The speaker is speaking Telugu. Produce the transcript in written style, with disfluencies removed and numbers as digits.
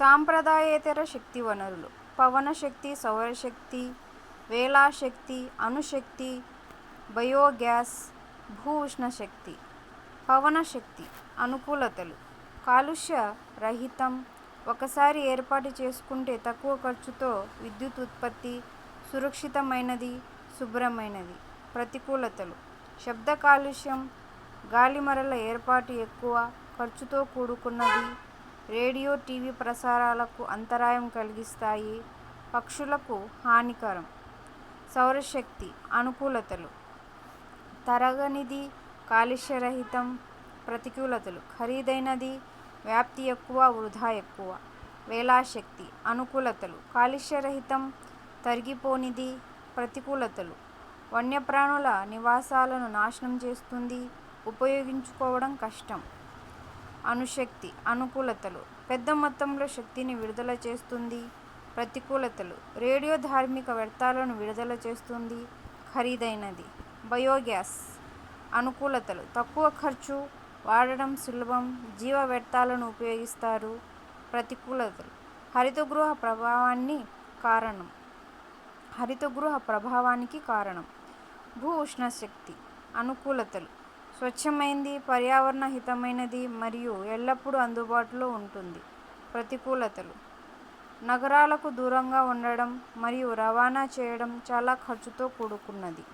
సాంప్రదాయేతర శక్తి వనరులు: పవనశక్తి, సౌరశక్తి, వేలాశక్తి, అణుశక్తి, బయోగ్యాస్, భూ ఉష్ణశక్తి. పవనశక్తి అనుకూలతలు: కాలుష్య రహితం, ఒకసారి ఏర్పాటు చేసుకుంటే తక్కువ ఖర్చుతో విద్యుత్ ఉత్పత్తి, సురక్షితమైనది, శుభ్రమైనది. ప్రతికూలతలు: శబ్ద కాలుష్యం, గాలిమరల ఏర్పాటు ఎక్కువ ఖర్చుతో కూడుకున్నది, రేడియో, టీవీ ప్రసారాలకు అంతరాయం కలిగిస్తాయి, పక్షులకు హానికరం. సౌరశక్తి అనుకూలతలు: తరగనిది, కాలుష్యరహితం. ప్రతికూలతలు: ఖరీదైనది, వ్యాప్తి ఎక్కువ, వృధా ఎక్కువ. వేలాశక్తి అనుకూలతలు: కాలుష్యరహితం, తరిగిపోనిది. ప్రతికూలతలు: వన్యప్రాణుల నివాసాలను నాశనం చేస్తుంది, ఉపయోగించుకోవడం కష్టం. అణుశక్తి అనుకూలతలు: పెద్ద మొత్తంలో శక్తిని విడుదల చేస్తుంది. ప్రతికూలతలు: రేడియో ధార్మిక వ్యర్థాలను విడుదల చేస్తుంది, ఖరీదైనది. బయోగ్యాస్ అనుకూలతలు: తక్కువ ఖర్చు, వాడడం సులభం, జీవ వ్యర్థాలను ఉపయోగిస్తారు. ప్రతికూలతలు: హరితగృహ ప్రభావానికి కారణం. భూ ఉష్ణశక్తి అనుకూలతలు: స్వచ్ఛమైంది, పర్యావరణ హితమైనది మరియు ఎల్లప్పుడూ అందుబాటులో ఉంటుంది. ప్రతికూలతలు: నగరాలకు దూరంగా ఉండడం మరియు రవాణా చేయడం చాలా ఖర్చుతో కూడుకున్నది.